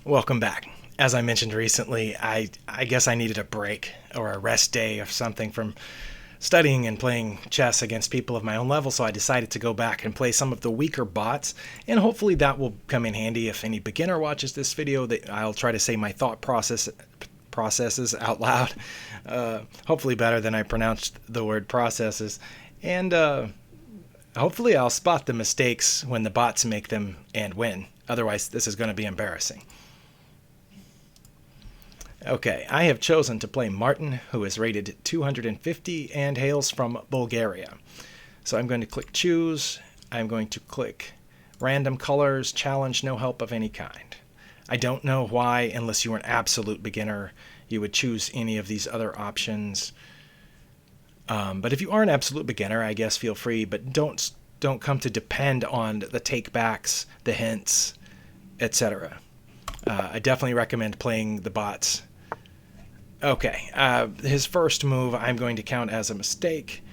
Welcome back. As I mentioned recently, I guess I needed a break or a rest day or something from studying and playing chess against people of my own level, so I decided to go back and play some of the weaker bots, and hopefully that will come in handy if any beginner watches this video. That I'll try to say my thought processes out loud, hopefully better than I pronounced the word processes, and hopefully I'll spot the mistakes when the bots make them and win. Otherwise, this is going to be embarrassing. Okay, I have chosen to play Martin, who is rated 250 and hails from Bulgaria. So I'm going to click Choose. I'm going to click Random Colors, Challenge, No Help of any kind. I don't know why, unless you were an absolute beginner, you would choose any of these other options. But if you are an absolute beginner, I guess feel free, but don't come to depend on the takebacks, the hints, etc. I definitely recommend playing the bots. Okay, his first move I'm going to count as a mistake.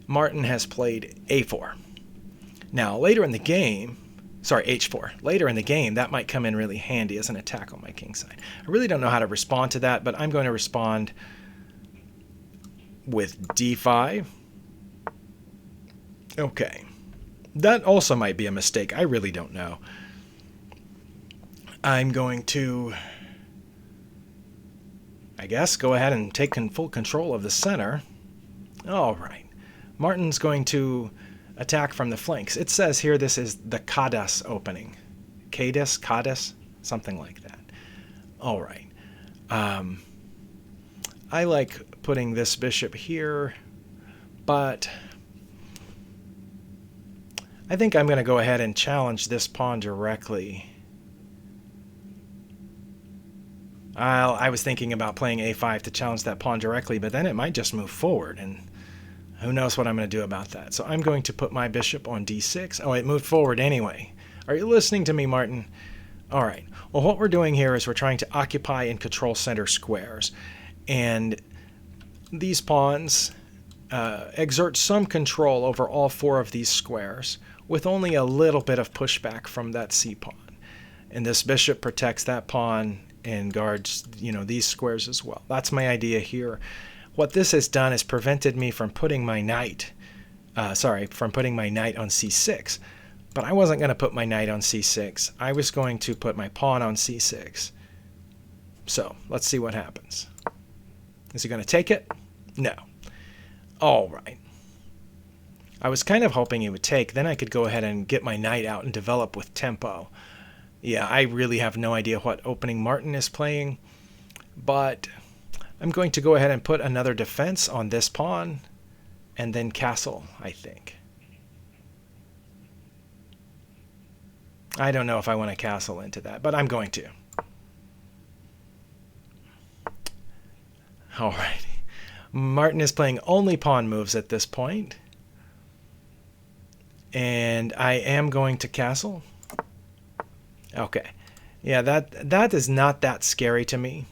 Martin has played a4. Now, later in the game, sorry, h4. Later in the game, that might come in really handy as an attack on my king side. I really don't know how to respond to that, but I'm going to respond with d5. Okay. That also might be a mistake. I really don't know. I'm going to, I guess, go ahead and take full control of the center. All right. Martin's going to attack from the flanks. It says here this is the Kadas opening. Kadas, something like that. All right. I like putting this bishop here, but I think I'm going to go ahead and challenge this pawn directly. I was thinking about playing a5 to challenge that pawn directly, but then it might just move forward, and who knows what I'm going to do about that. So I'm going to put my bishop on d6. Oh, it moved forward anyway. Are you listening to me, Martin? All right. Well, what we're doing here is we're trying to occupy and control center squares, and these pawns exert some control over all four of these squares with only a little bit of pushback from that c pawn. And this bishop protects that pawn and guards, these squares as well. That's my idea here. What this has done is prevented me from putting my knight, from putting my knight on c6. But I wasn't going to put my knight on c6. I was going to put my pawn on c6. So let's see what happens. Is he going to take it? No. All right. I was kind of hoping he would take. Then I could go ahead and get my knight out and develop with tempo. Yeah, I really have no idea what opening Martin is playing, but I'm going to go ahead and put another defense on this pawn and then castle, I think. I don't know if I want to castle into that, but I'm going to. All right. Martin is playing only pawn moves at this point, and I am going to castle. Okay. Yeah, that is not that scary to me.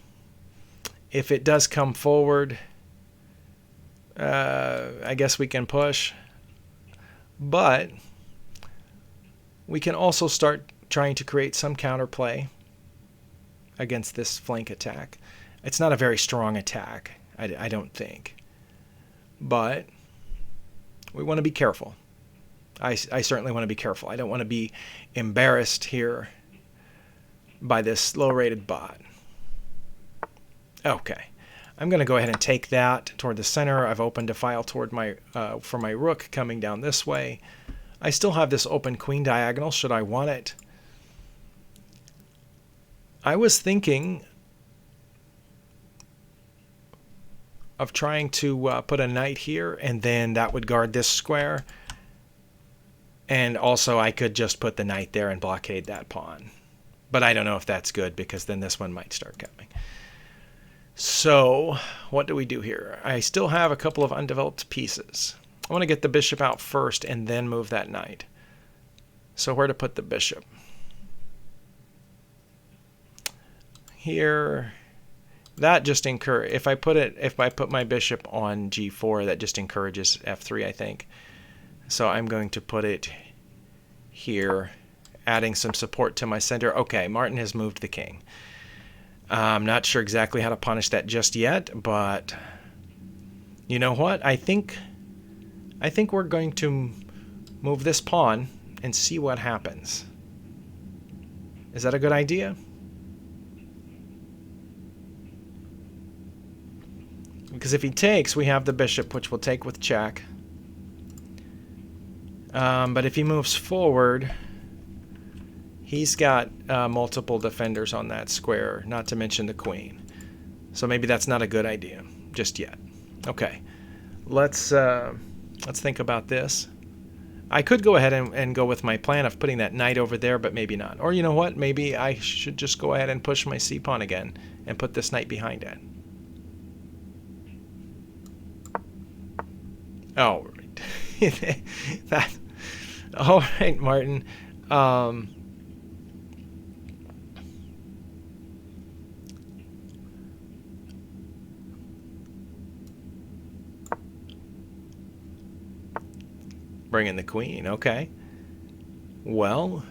If it does come forward, I guess we can push. But we can also start trying to create some counterplay against this flank attack. It's not a very strong attack, I don't think. But we want to be careful. I certainly want to be careful. I don't want to be embarrassed here by this low-rated bot. Okay, I'm going to go ahead and take that toward the center. I've opened a file toward for my rook coming down this way. I still have this open queen diagonal should I want it. I was thinking of trying to put a knight here, and then that would guard this square. And also I could just put the knight there and blockade that pawn. But I don't know if that's good, because then this one might start coming. So what do we do here? I still have a couple of undeveloped pieces. I want to get the bishop out first and then move that knight. So where to put the bishop? Here. That just if I put my bishop on g4, that just encourages f3, I think. So I'm going to put it here adding some support to my center. Okay, Martin has moved the king. I'm not sure exactly how to punish that just yet, but you know what? I think we're going to move this pawn and see what happens. Is that a good idea? Because if he takes, we have the bishop, which we'll take with check. But if he moves forward, he's got multiple defenders on that square, not to mention the queen. So maybe that's not a good idea just yet. Okay, let's think about this. I could go ahead and go with my plan of putting that knight over there, but maybe not. Or you know what? Maybe I should just go ahead and push my c-pawn again and put this knight behind it. Oh, right. All right, Martin. Bring in the queen. Okay. Well,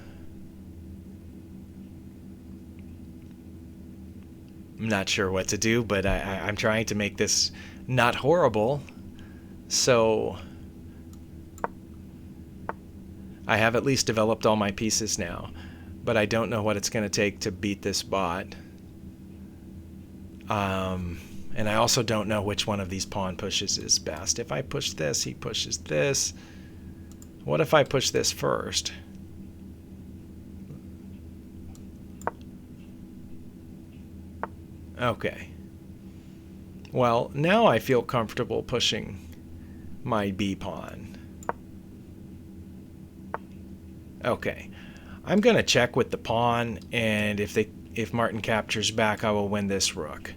I'm not sure what to do, but I'm trying to make this not horrible. So I have at least developed all my pieces now, but I don't know what it's going to take to beat this bot. And I also don't know which one of these pawn pushes is best. If I push this, he pushes this. What if I push this first? Okay. Well, now I feel comfortable pushing my b pawn. Okay. I'm going to check with the pawn, and if Martin captures back, I will win this rook.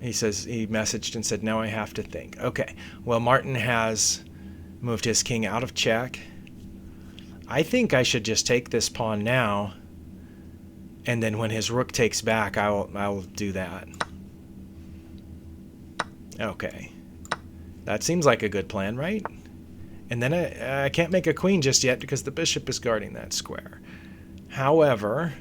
He messaged and said, now I have to think. Okay, well, Martin has moved his king out of check. I think I should just take this pawn now, and then when his rook takes back, I'll do that. Okay, that seems like a good plan, right? And then I can't make a queen just yet because the bishop is guarding that square. However,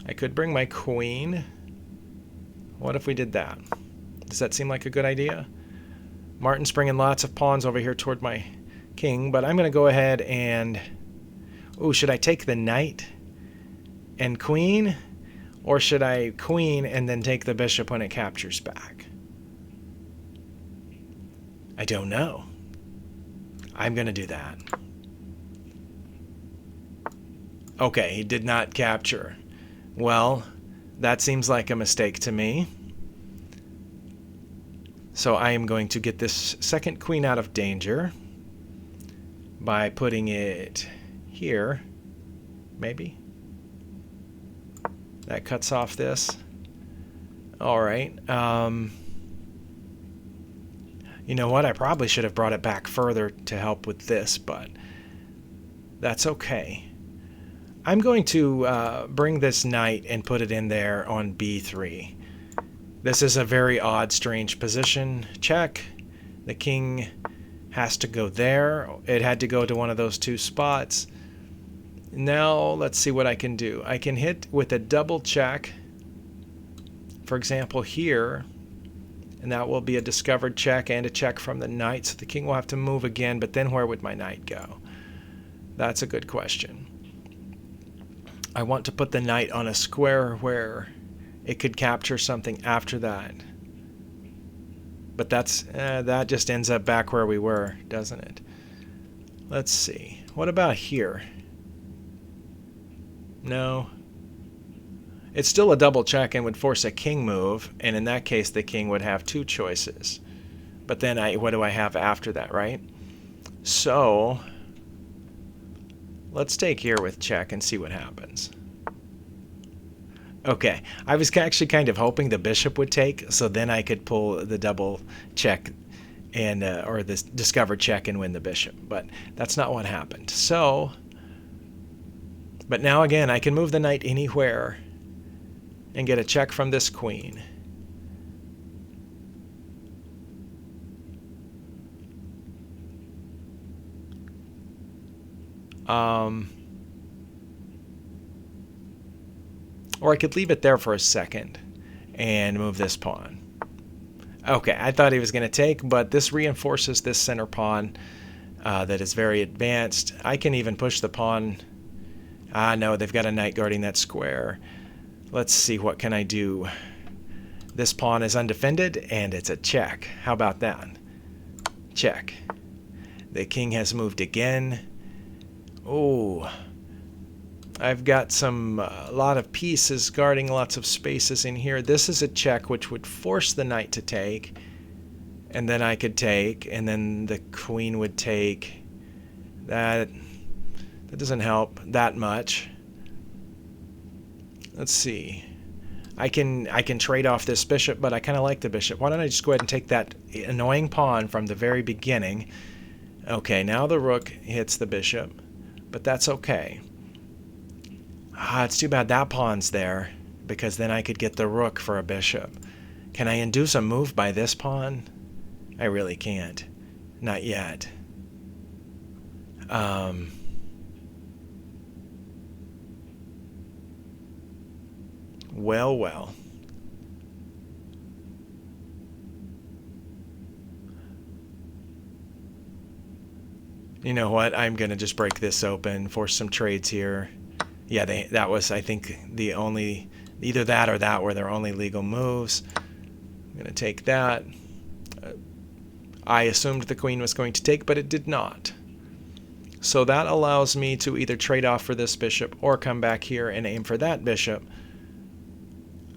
I could bring my queen. What if we did that? Does that seem like a good idea? Martin's bringing lots of pawns over here toward my king, but I'm going to go ahead and... Ooh, should I take the knight and queen? Or should I queen and then take the bishop when it captures back? I don't know. I'm going to do that. Okay, he did not capture. Well, that seems like a mistake to me. So I am going to get this second queen out of danger by putting it here, maybe. That cuts off this. All right. You know what? I probably should have brought it back further to help with this, but that's okay. I'm going to bring this knight and put it in there on b3. This is a very odd, strange position. Check. The king has to go there. It had to go to one of those two spots. Now let's see what I can do. I can hit with a double check, for example here, and that will be a discovered check and a check from the knight, so the king will have to move again, but then where would my knight go? That's a good question. I want to put the knight on a square where it could capture something after that. But that just ends up back where we were, doesn't it? Let's see. What about here? No. It's still a double check and would force a king move, and in that case the king would have two choices. But then what do I have after that, right? So let's take here with check and see what happens. Okay, I was actually kind of hoping the bishop would take, so then I could pull the double check and or the discovered check and win the bishop. But that's not what happened. So, but now again, I can move the knight anywhere and get a check from this queen. Or I could leave it there for a second and move this pawn. Okay, I thought he was going to take, but this reinforces this center pawn that is very advanced. I can even push the pawn. Ah, no, they've got a knight guarding that square. Let's see, what can I do? This pawn is undefended, and it's a check. How about that? Check. The king has moved again. Oh, I've got a lot of pieces guarding lots of spaces in here. This is a check, which would force the knight to take. And then I could take, and then the queen would take. That doesn't help that much. Let's see. I can trade off this bishop, but I kind of like the bishop. Why don't I just go ahead and take that annoying pawn from the very beginning? Okay, now the rook hits the bishop, but that's okay. Ah, it's too bad that pawn's there, because then I could get the rook for a bishop. Can I induce a move by this pawn? I really can't. Not yet. Well. You know what? I'm going to just break this open, force some trades here. Yeah, that was, I think, the only, either that or that were their only legal moves. I'm going to take that. I assumed the queen was going to take, but it did not. So that allows me to either trade off for this bishop or come back here and aim for that bishop.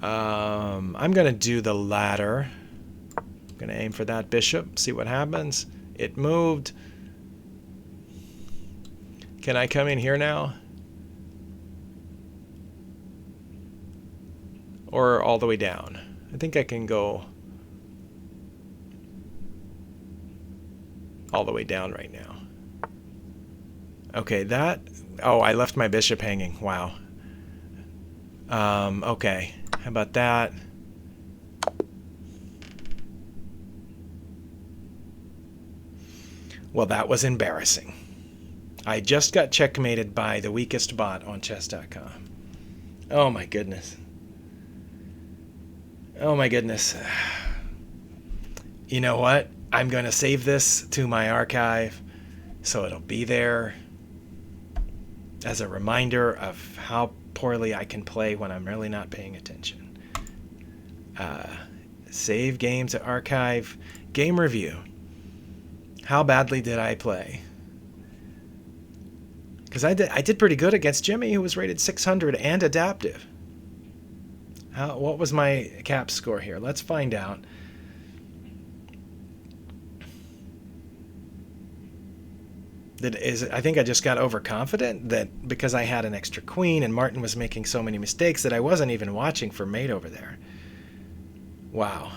I'm going to do the latter. I'm going to aim for that bishop, see what happens. It moved. Can I come in here now? Or all the way down? I think I can go all the way down right now. Okay, that... Oh, I left my bishop hanging. Wow. Okay. How about that? Well, that was embarrassing. I just got checkmated by the weakest bot on chess.com. Oh my goodness. Oh my goodness. You know what? I'm going to save this to my archive so it'll be there as a reminder of how poorly I can play when I'm really not paying attention. Save game to archive. Game review. How badly did I play? Because I did pretty good against Jimmy, who was rated 600 and adaptive. What was my cap score here? Let's find out. I think I just got overconfident that because I had an extra queen and Martin was making so many mistakes that I wasn't even watching for mate over there. Wow.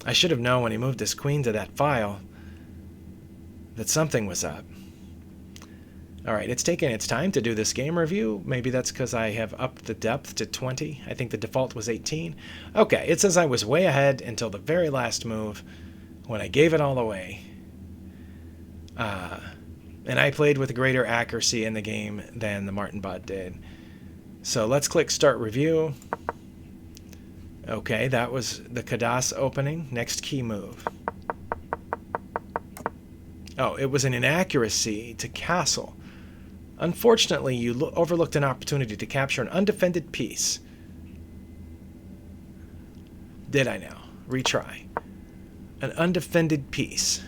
I should have known when he moved his queen to that file that something was up. Alright, it's taken its time to do this game review. Maybe that's because I have upped the depth to 20. I think the default was 18. Okay, it says I was way ahead until the very last move when I gave it all away. And I played with greater accuracy in the game than the Martin bot did. So let's click Start Review. Okay, that was the Kadas opening. Next key move. Oh, it was an inaccuracy to castle. Unfortunately, you overlooked an opportunity to capture an undefended piece. Did I now? Retry. An undefended piece.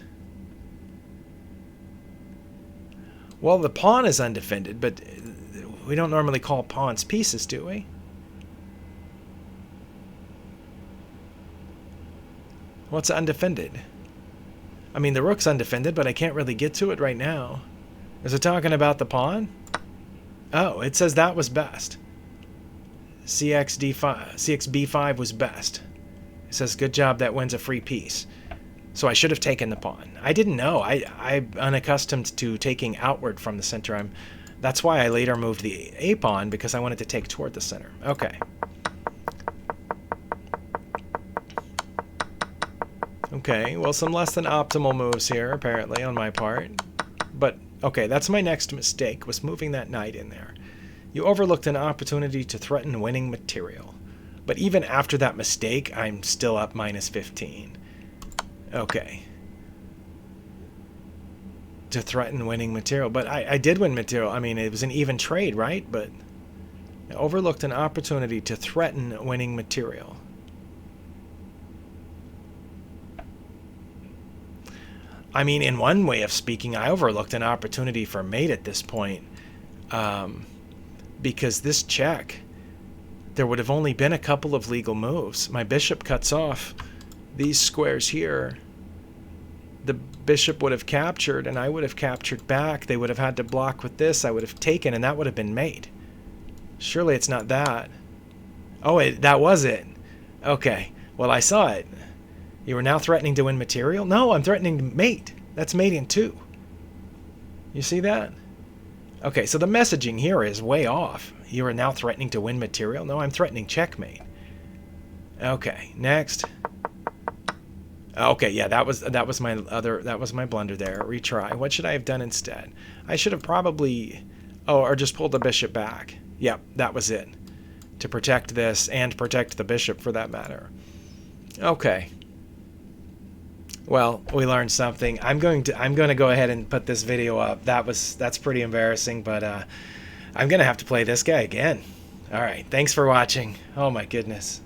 Well, the pawn is undefended, but we don't normally call pawns pieces, do we? What's undefended? I mean, the rook's undefended, but I can't really get to it right now. Is it talking about the pawn? Oh, it says that was best. CXB5 was best. It says, good job, that wins a free piece. So I should have taken the pawn. I didn't know. I'm unaccustomed to taking outward from the center. That's why I later moved the A pawn, because I wanted to take toward the center. Okay. Okay, well, some less than optimal moves here, apparently, on my part. But, okay, that's my next mistake, was moving that knight in there. You overlooked an opportunity to threaten winning material. But even after that mistake, I'm still up minus 15. Okay. To threaten winning material. But I did win material. I mean, it was an even trade, right? But I overlooked an opportunity to threaten winning material. I mean, in one way of speaking, I overlooked an opportunity for mate at this point. Because this check, there would have only been a couple of legal moves. My bishop cuts off these squares here. The bishop would have captured, and I would have captured back. They would have had to block with this. I would have taken, and that would have been mate. Surely it's not that. Oh, that was it. Okay. Well, I saw it. You are now threatening to win material? No, I'm threatening to mate. That's mating too. You see that? Okay, so the messaging here is way off. You are now threatening to win material? No, I'm threatening checkmate. Okay, next. Okay, yeah, that was my blunder there. Retry. What should I have done instead? I should have probably, or just pulled the bishop back. Yep, that was it. To protect this and protect the bishop for that matter. Okay. Well, we learned something. I'm going to go ahead and put this video up. That's pretty embarrassing, but I'm going to have to play this guy again. All right, thanks for watching. Oh my goodness.